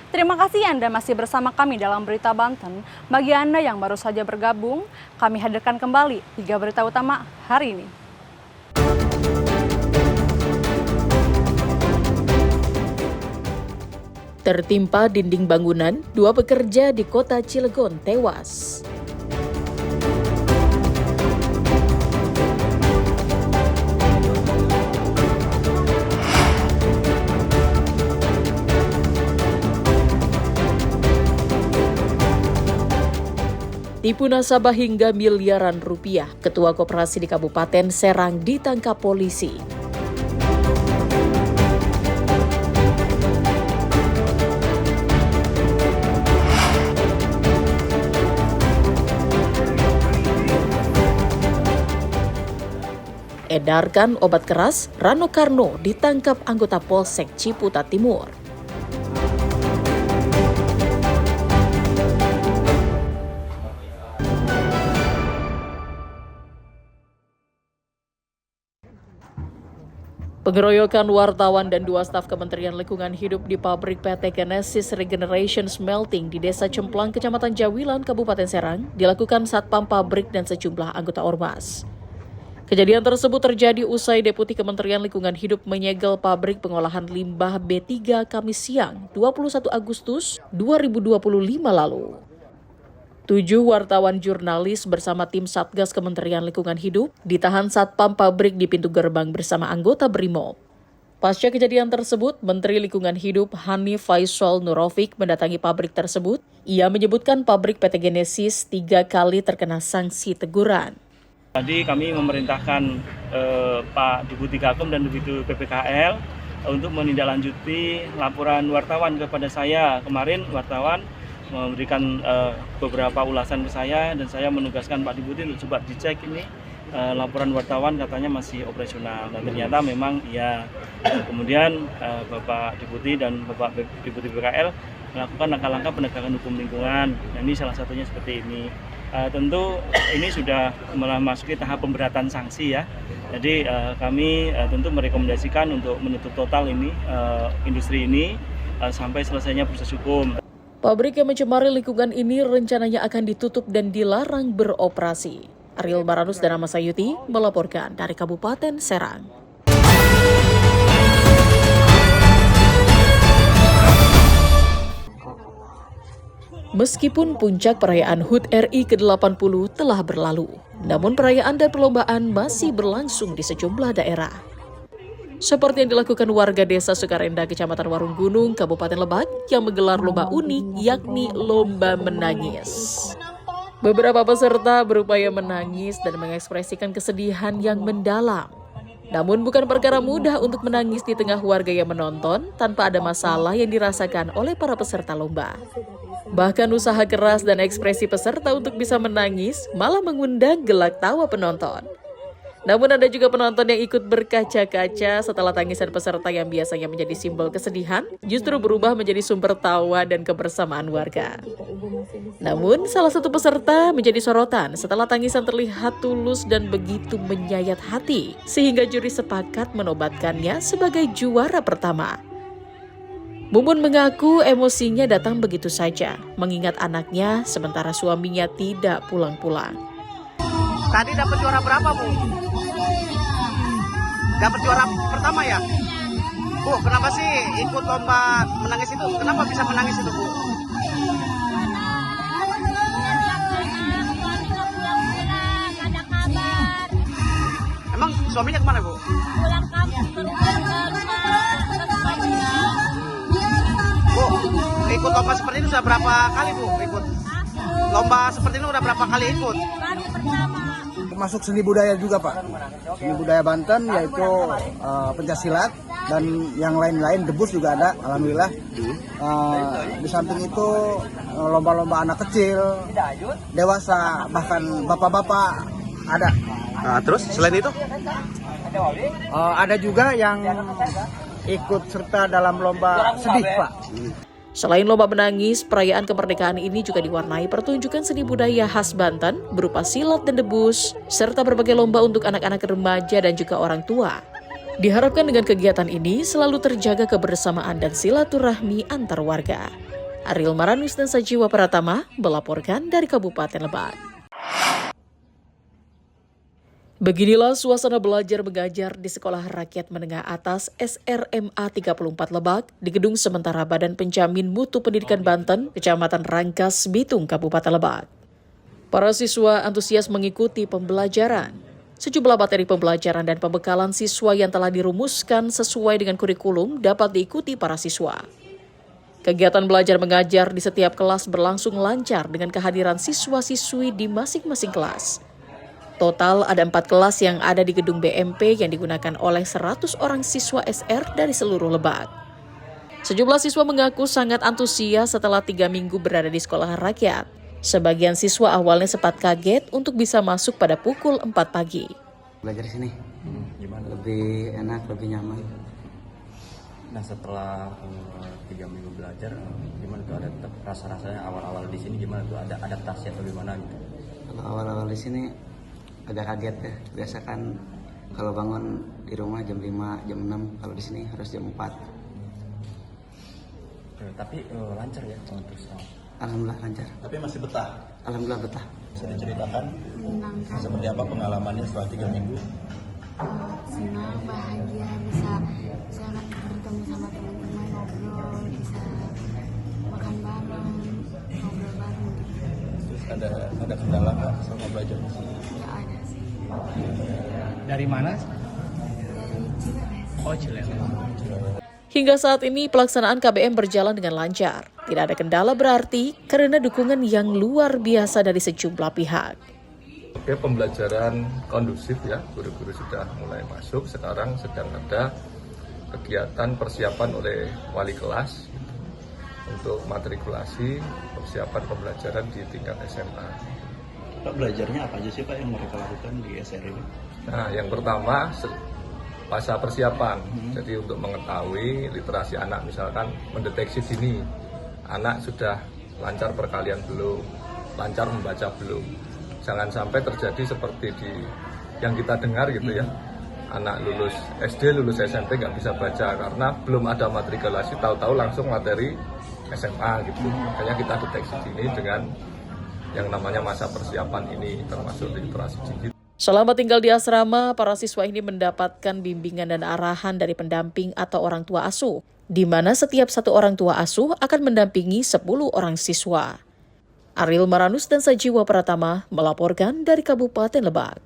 Terima kasih Anda masih bersama kami dalam Berita Banten. Bagi Anda yang baru saja bergabung, kami hadirkan kembali 3 berita utama hari ini. Tertimpa dinding bangunan, 2 pekerja di kota Cilegon tewas. Tipu nasabah hingga miliaran rupiah, Ketua Koperasi di Kabupaten Serang ditangkap polisi. Edarkan obat keras, Rano Karno ditangkap anggota Polsek Ciputat Timur. Pengeroyokan wartawan dan 2 staf Kementerian Lingkungan Hidup di pabrik PT Genesis Regeneration Smelting di Desa Cemplang, Kecamatan Jawilan, Kabupaten Serang dilakukan Satpam pabrik dan sejumlah anggota Ormas. Kejadian tersebut terjadi usai Deputi Kementerian Lingkungan Hidup menyegel pabrik pengolahan limbah B3 Kamis siang 21 Agustus 2025 lalu. 7 wartawan jurnalis bersama tim Satgas Kementerian Lingkungan Hidup ditahan Satpam pabrik di pintu gerbang bersama anggota BRIMOB. Pasca kejadian tersebut, Menteri Lingkungan Hidup Hanif Faisal Nurofik mendatangi pabrik tersebut. Ia menyebutkan pabrik PT Genesis 3 kali terkena sanksi teguran. Tadi kami memerintahkan Pak Deputi Gakum dan Deputi PPKL untuk menindaklanjuti laporan wartawan kepada saya. Kemarin wartawan memberikan beberapa ulasan ke saya dan saya menugaskan Pak Deputi untuk coba dicek ini laporan wartawan katanya masih operasional dan ternyata memang iya. Kemudian Bapak Deputi dan Bapak Deputi PPKL melakukan langkah-langkah penegakan hukum lingkungan. Nah, ini salah satunya seperti ini. Tentu ini sudah memasuki tahap pemberatan sanksi ya. Jadi kami tentu merekomendasikan untuk menutup total ini industri ini sampai selesainya proses hukum. Pabrik yang mencemari lingkungan ini rencananya akan ditutup dan dilarang beroperasi. Ariel Baranus dan Ahmad Sayuti melaporkan dari Kabupaten Serang. Meskipun puncak perayaan HUT RI ke-80 telah berlalu, namun perayaan dan perlombaan masih berlangsung di sejumlah daerah. Seperti yang dilakukan warga desa Sukarenda, Kecamatan Warung Gunung, Kabupaten Lebak, yang menggelar lomba unik, yakni Lomba Menangis. Beberapa peserta berupaya menangis dan mengekspresikan kesedihan yang mendalam. Namun bukan perkara mudah untuk menangis di tengah warga yang menonton tanpa ada masalah yang dirasakan oleh para peserta lomba. Bahkan usaha keras dan ekspresi peserta untuk bisa menangis malah mengundang gelak tawa penonton. Namun ada juga penonton yang ikut berkaca-kaca setelah tangisan peserta yang biasanya menjadi simbol kesedihan justru berubah menjadi sumber tawa dan kebersamaan warga. Namun salah satu peserta menjadi sorotan setelah tangisan terlihat tulus dan begitu menyayat hati sehingga juri sepakat menobatkannya sebagai juara pertama. Mumun mengaku emosinya datang begitu saja mengingat anaknya sementara suaminya tidak pulang-pulang. Tadi dapat juara berapa, Bu? Dapat juara pertama ya? Bu, kenapa sih ikut lomba menangis itu? Kenapa bisa menangis itu, Bu? Ada kabar. Emang suaminya kemana, Bu? Pulang kampung ke rumah. Bu, ikut lomba seperti ini sudah berapa kali, Bu? Ikut lomba seperti ini udah berapa kali ikut? Baru pertama. Termasuk seni budaya juga, Pak. Seni budaya Banten yaitu pencaksilat dan yang lain-lain, debus juga ada, alhamdulillah. Di samping itu lomba-lomba anak kecil, dewasa, bahkan bapak-bapak ada. Terus selain itu? Ada juga yang ikut serta dalam lomba sedih, Pak. Selain lomba menangis, perayaan kemerdekaan ini juga diwarnai pertunjukan seni budaya khas Banten berupa silat dan debus, serta berbagai lomba untuk anak-anak remaja dan juga orang tua. Diharapkan dengan kegiatan ini selalu terjaga kebersamaan dan silaturahmi antar warga. Ariel Maranus dan Sajiwa Pratama melaporkan dari Kabupaten Lebak. Beginilah suasana belajar mengajar di Sekolah Rakyat Menengah Atas SRMA 34 Lebak di Gedung Sementara Badan Penjamin Mutu Pendidikan Banten, Kecamatan Rangkas, Bitung, Kabupaten Lebak. Para siswa antusias mengikuti pembelajaran. Sejumlah materi pembelajaran dan pembekalan siswa yang telah dirumuskan sesuai dengan kurikulum dapat diikuti para siswa. Kegiatan belajar mengajar di setiap kelas berlangsung lancar dengan kehadiran siswa-siswi di masing-masing kelas. Total ada 4 kelas yang ada di gedung BMP yang digunakan oleh 100 orang siswa SR dari seluruh Lebak. Sejumlah siswa mengaku sangat antusias setelah 3 minggu berada di sekolah rakyat. Sebagian siswa awalnya sempat kaget untuk bisa masuk pada pukul 4 pagi. Belajar di sini gimana? Lebih enak, lebih nyaman. Nah setelah 3 minggu belajar, gimana tuh ada rasa-rasanya awal-awal di sini gimana tuh, ada adaptasi atau gimana gitu? Kalau awal-awal di sini agak kaget ya. Biasa kan kalau bangun di rumah jam 5, jam 6, kalau di sini harus jam 4. Tapi lancar ya untuk Alhamdulillah lancar. Tapi masih betah? Alhamdulillah betah. Bisa diceritakan seperti apa pengalamannya setelah 3 minggu? Senang, bahagia, bisa bertemu sama teman-teman, ngobrol, bisa makan bareng, ngobrol bareng. Terus ada kendala nggak selama belajar di sini? Nggak ada sih. Dari mana? Dari Cileres. Oh, Cileres. Hingga saat ini pelaksanaan KBM berjalan dengan lancar. Tidak ada kendala berarti karena dukungan yang luar biasa dari sejumlah pihak. Oke, pembelajaran kondusif ya, guru-guru sudah mulai masuk. Sekarang sedang ada kegiatan persiapan oleh wali kelas untuk matrikulasi, persiapan pembelajaran di tingkat SMA. Pak, belajarnya apa aja sih Pak yang mereka lakukan di SR ini? Nah, yang pertama masa persiapan. Jadi untuk mengetahui literasi anak, misalkan mendeteksi dini, anak sudah lancar perkalian belum, lancar membaca belum. Jangan sampai terjadi seperti yang kita dengar gitu ya, anak lulus SD, lulus SMP nggak bisa baca karena belum ada matrikulasi, tahu-tahu langsung materi SMA gitu. Makanya kita deteksi dini dengan yang namanya masa persiapan ini, termasuk literasi dini. Selama tinggal di asrama, para siswa ini mendapatkan bimbingan dan arahan dari pendamping atau orang tua asuh, di mana setiap satu orang tua asuh akan mendampingi 10 orang siswa. Ariel Maranus dan Sajiwa Pratama melaporkan dari Kabupaten Lebak.